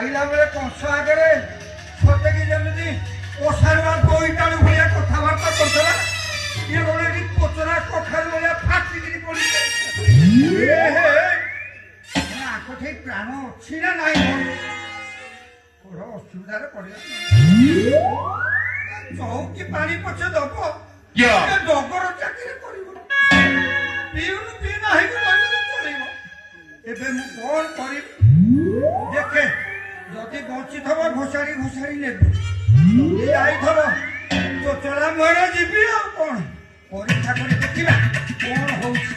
ଖାଇଲା ବେଳେ କଂସ ଆଗରେ ସତେକି ଯେମିତି ଓସାରୁଆ ବୋଇଟାଳୁ ଭଳିଆ କଥାବାର୍ତ୍ତା କରୁଥିଲା। ଇଏ ଗୋଟେ ଏଠି ପଚରା କଖାରୁ ଭଳିଆ ଫାଟିକିରି ପଡ଼ିଯାଏ। ଆଗ ଠିକ ପ୍ରାଣ ଅଛି ନା ନାହିଁ ବଡ ଅସୁବିଧାରେ ପଡ଼ିଲା। ଚଉକି ପାଣି ପଛେ ଦବ ଡଗର ଚାକିରି କରିବ, ପିଉନୁ ପିଇ ନାହିଁ ରହିଲେ ଚଳିବ। ଏବେ ମୁଁ କଣ କରିବି ଦେଖେ, ଯଦି ବଞ୍ଚିଥବ ଘୋଷାଡ଼ି ଘୋଷାଡ଼ି ନେବି, ଯଦି ଯାଇଥବ ଚୋଚଳା ମୁହଁରେ ଯିବି। ଆଉ କଣ ପରୀକ୍ଷା କରି ଦେଖିବା କଣ ହଉଛି।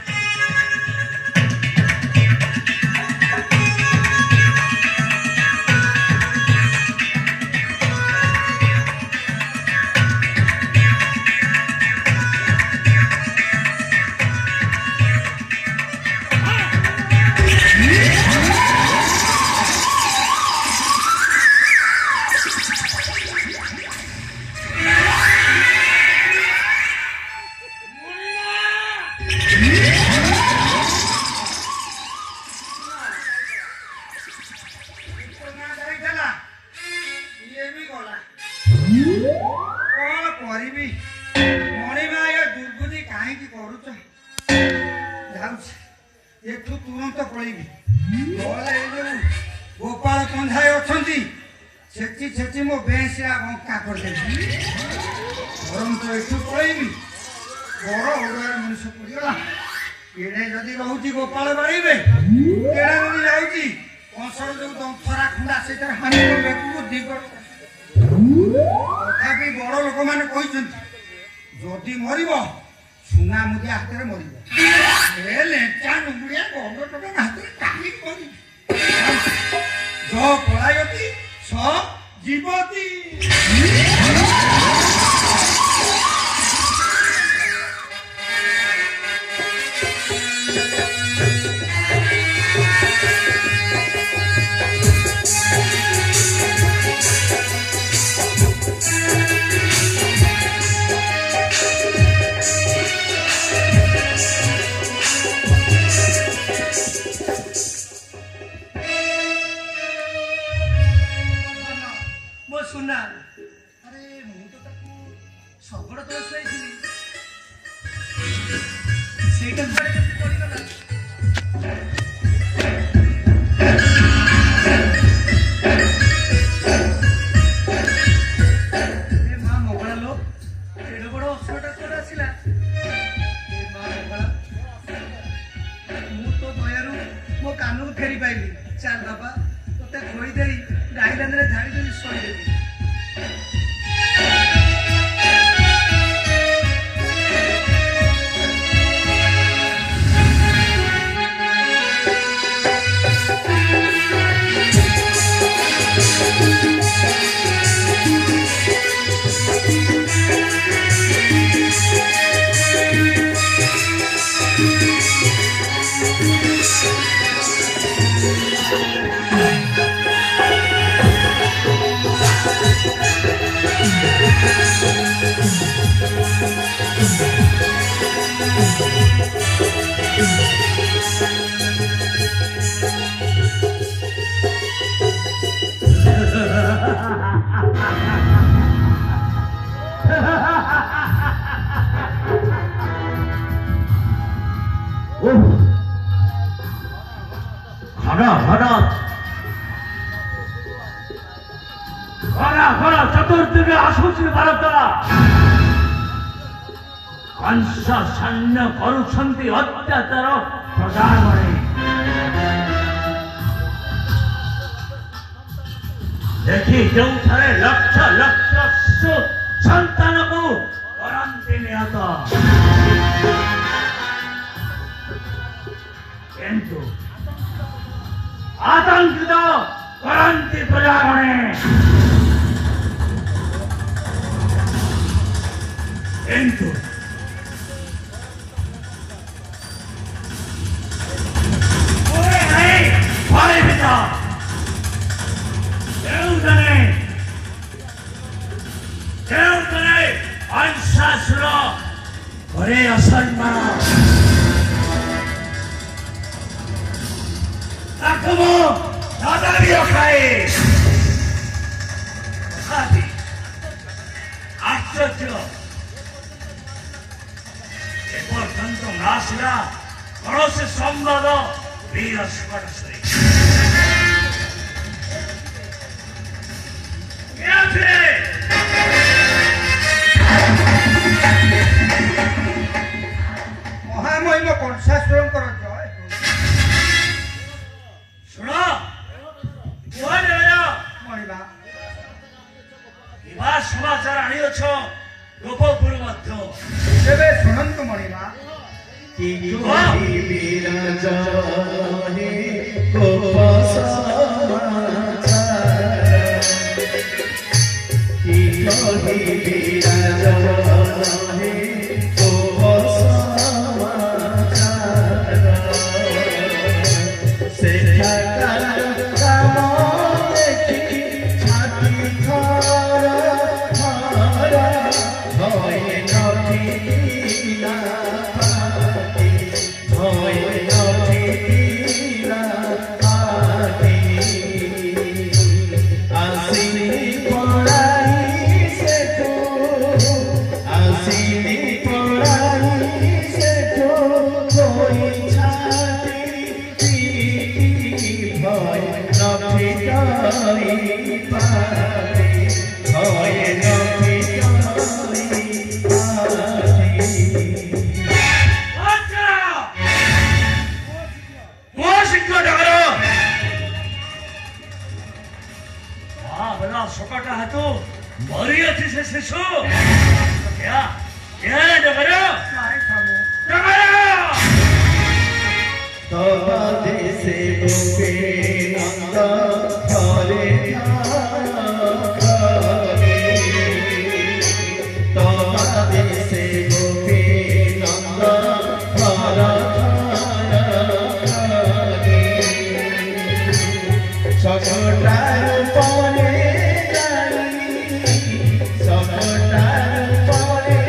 ଏଠୁ ତୁରନ୍ତ ପଳେଇବି। ଗୋପାଳ କନ୍ଧାଏ ଅଛନ୍ତି, ଛେଚି ଛେଚି ମୋ ବେଁସିଆ ବଙ୍କା କରିଦେବି। ବରଂ ତ ଏଠୁ ପଳେଇବି, ବଡ଼ ଓଡିଆର ମଣିଷ ପଡ଼ିଗଲା। କେଡ଼େ ଯଦି ରହୁଛି ଗୋପାଳ ବାଡ଼ିବେ, କେଡ଼େ ଯଦି ଯାଉଛି କଂସର ଯୋଉ ଦନ୍ତରା ଖଣ୍ଡା ସେଇଟାରେ ହାଣି ବେକକୁ ଦିଗ। ତଥାପି ବଡ଼ ଲୋକମାନେ କହିଛନ୍ତି ଯଦି ମରିବ ସୁନା ମୁଦିଆ ହାତରେ ମରିବ। ଲେଞ୍ଚା ନୁଗୁଡିଆ ଗଣ୍ଡ ଟଙ୍କା ହାତରେ କାହିଁକି ମରିବ? ଜ ପଳାୟତି ସ ଜୀବତି। ଚାଲ ବାବା ତତେ ଖୋଇଦେଇ ଗାଈଲାନରେ ଝାଡ଼ିଦେବି ଶୋଇଦେବି। চতুর্দিকে আসুছি ଭାରତ କଂସ ସୈନ୍ୟ କରୁଛନ୍ତି ଅତ୍ୟାଚାର ପ୍ରଜାଗଣେ। ଦେଖି ଯେଉଁଠାରେ ଲକ୍ଷ ଲକ୍ଷ ଶିଶୁ ସନ୍ତାନକୁ କରନ୍ତି ନିହତ, କିନ୍ତୁ ଆତଙ୍କିତ କରନ୍ତି ପ୍ରଜାଗଣେ। କିନ୍ତୁ ଅଂଶାସୁର ଘରେ ଅସମ୍ମାନ ତାକୁ ମୁଁ বাদামিও খায় তথাপি আশ্চর্য এপর্যন্ত না আসিলা କୌଣସି ସମ୍ବାଦ ବୀର ସୁକଟେଶ୍ୱରୀ ମହାମହିମ କଂସାସୁରଙ୍କର ଜୟ ଶୁଣ କୁହାଯାଏ ମଣିମା ବିବାହ ସମାଚାର ଆଣିଅଛ ଗୋପପୁର ମଧ୍ୟ ତେବେ ଶୁଣନ୍ତୁ ମଣିମା ସକାଟା ହାତୁ ମରି ଅଛି ସେ ଶିଶୁ ଡଗର দেশে গোপে নন্দ ঘরে দেশে গোপে নন্দ ঘর সকটার পরে সকটার পরে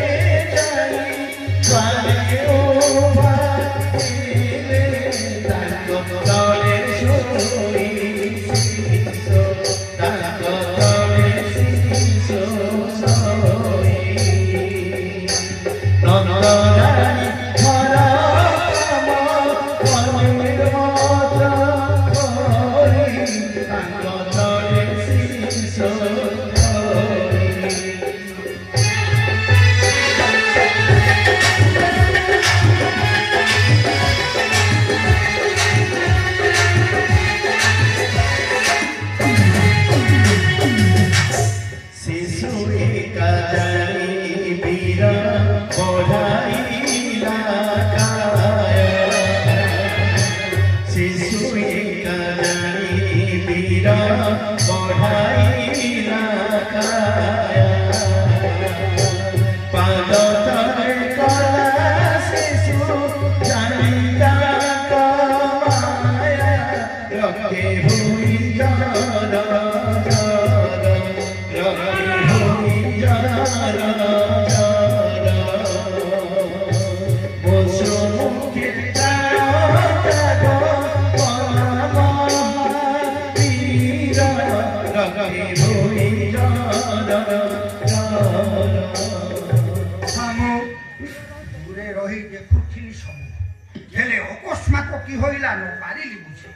কি হইলা ন পারিলি বুঝে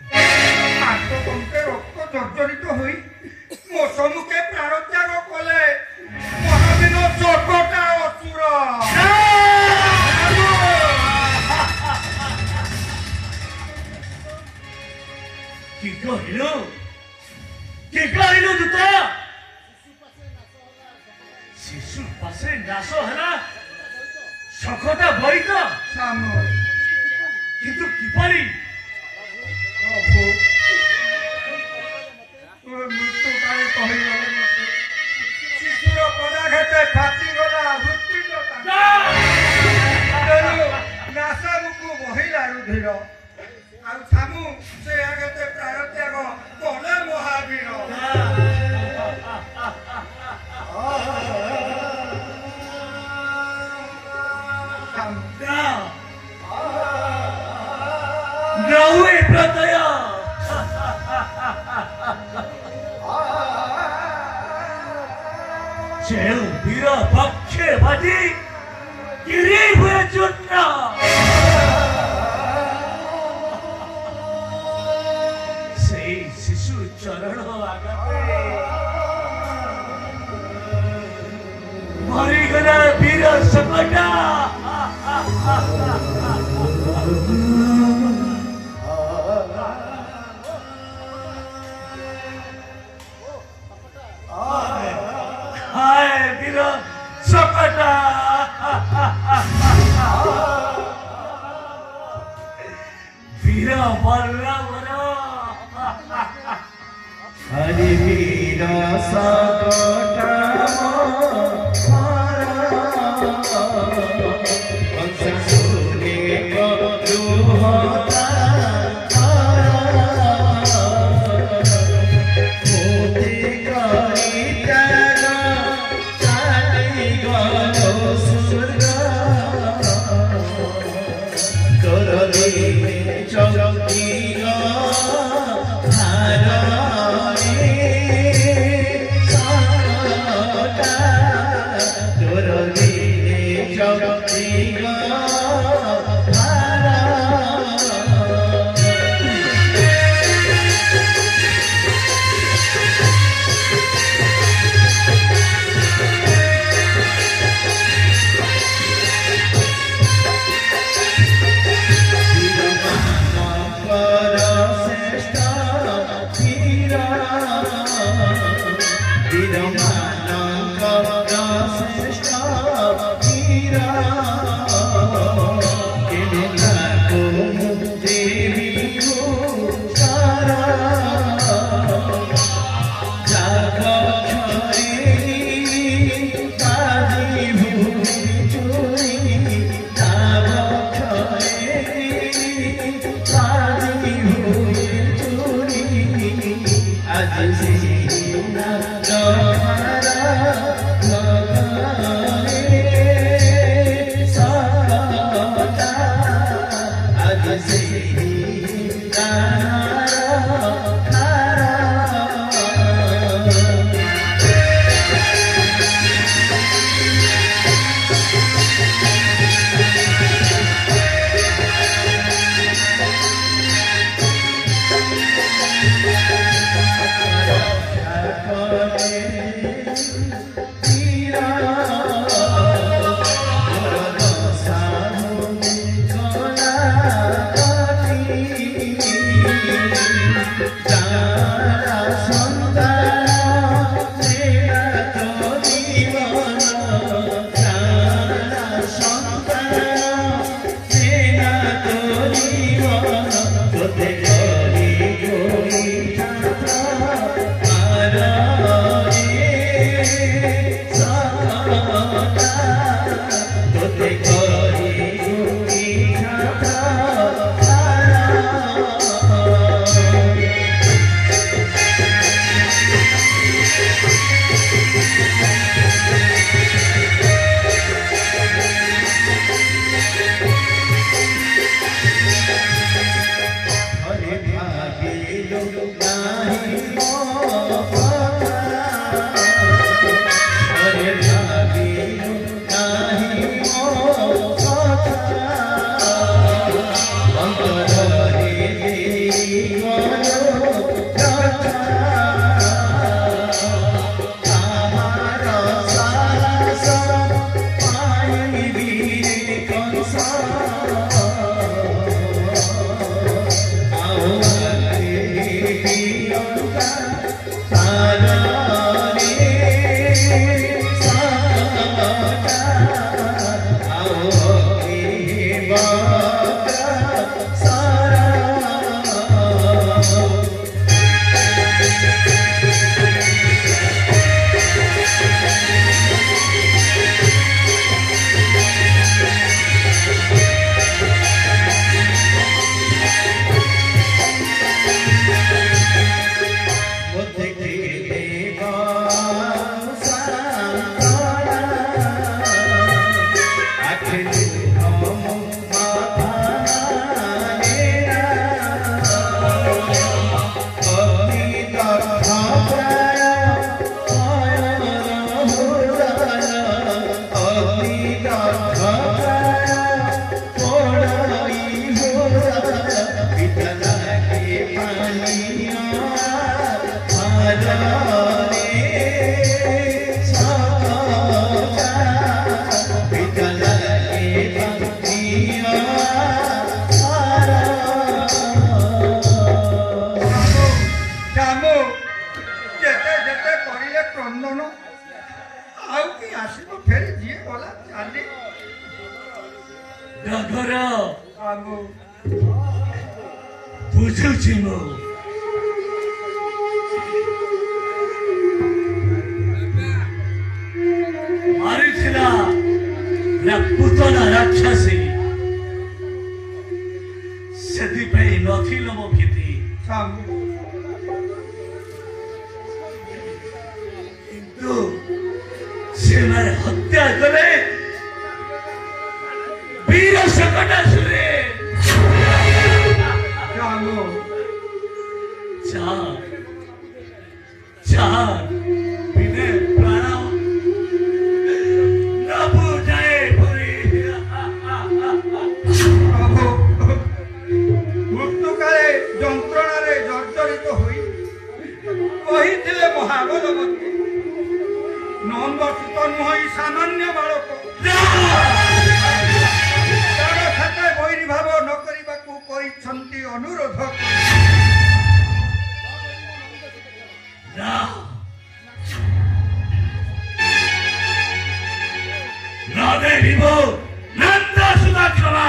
আত্মকণ্ঠে রক্ত জর্জরিত হই মো সম্মুখে প্রাণত্যাগ কলে মহাবীর জগটা অসুর কি কহিলু দূত শিশু পাশে নাশ হেলা শখটা বইত কিন্তু কিপরি প্রভু মৃত্যু কালে কহিগলে মতে শিশুর পদাঘাতে ফাটিগলা হৃৎপিণ্ড নাসামুকু বহিলা ରୁଧିର ଆଉ ଛାମୁ ସେ ଆଗତେ ପ୍ରାଣତ୍ୟାଗ କଲେ ମହାବୀର ଯେଉଁ ବୀର ପକ୍ଷେ ବାଜି ଗିରି ହୁଏ ଚୂର୍ଣ୍ଣ ସେଇ ଶିଶୁ ଚରଣ ଆଗରେ ମରିଗଲା ବୀର ସକଟା হায় বীর সকটা বীর বল্লভর হরি বীর সকটা କାମ ଯେତେ ଯେତେ କରିଲେ କ୍ରନ୍ଦନ ଆଉ କି ଆସିବ ଫେରି ଯିଏ ଗଲା ଚାଲି ଡଗର କାମ ବୁଝୁଛି ମୁଁ ମାରିଥିଲା ପୁତନା ରାକ୍ଷସୀ ସେଥିପାଇଁ ନଥିଲ ମୋ କ୍ଷତି କାମ କିନ୍ତୁ ସେମାନେ ହତ୍ୟା କଲେ ବୀର ସକଟାସୁରେ କାମ ଚାর বিনে প্রাণ নবু যায় পরি প্রভু মৃত্যুকালে যন্ত্রণারে জর্জরিত হই কহিলে মহাবলবতী নন্দসূত নহি সামান্য বালক তার সাথে বৈরী ভাব ন করিবাকু করিছন্তি অনুরোধ না নদে দিব নন্দ সুদা ক্ষমা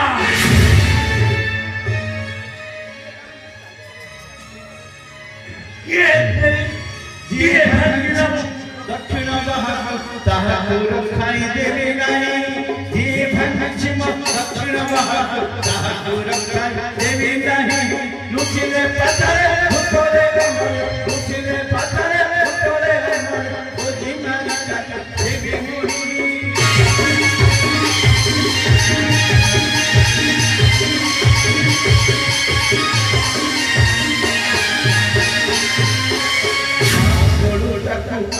ଯିଏ ଭାଙ୍ଗିବ ଦକ୍ଷିଣ ବାହାକୁ ତାହାକୁ ରଖାଇ ଦେବେ ନାହିଁ ଯିଏ ଭାଙ୍ଗିବ ଦକ୍ଷିଣ ବାହାକୁ ତାହାକୁ ରଖାଇ ଦେବେ ନାହିଁ ଲୁଚିଲେ ପାତାରେ ଭୂତରେ ଲୁଚିଲେ ପାତାରେ ଭୂତରେ ଖୋଜି ମାରି ଦେବେ ମୁଢ଼ି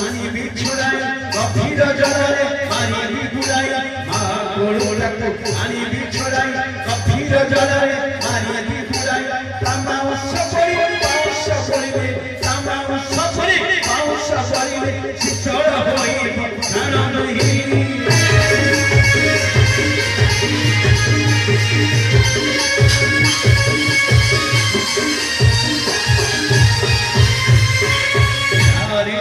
আনিবি ছুড়াই গভীর জলে মারিবি বুড়াই মা গোড়াকে আনিবি ছুড়াই গভীর জলে মারিবি বুড়াই তামা সপরি পাউস পড়িবে তামা সপরি পাউস পড়িবে শিচড় হইবে প্রাণ নহি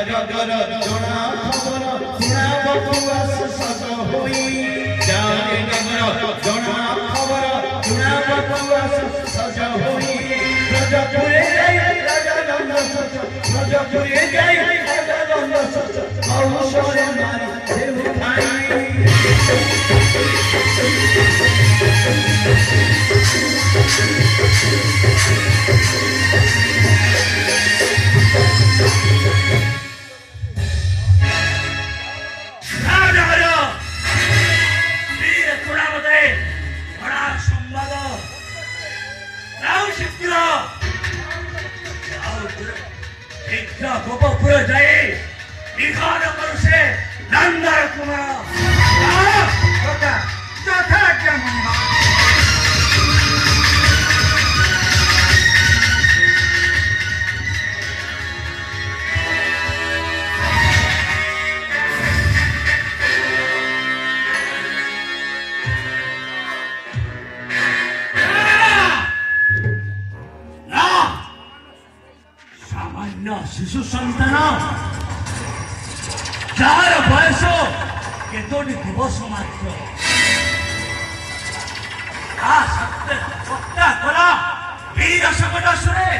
জগর জনা খবর শুনাব পুয়াস সজ হই জানে নগর জনা খবর শুনাব পুয়াস সজ হই রজপুরে যাই রাজা নন্দ সচ রজপুরে যাই রাজা নন্দ সচ কৌশলে মারি দেব খাই গোপপুর যাই নিখান করছে নন্দার কুমার যথা যথা আজ্ঞা মহিমা শিশু সন্তান যার বয়স কেতোটি দিবস মাত্র তা সত্ত্বে হত্যা করা বীর শকটাসুরে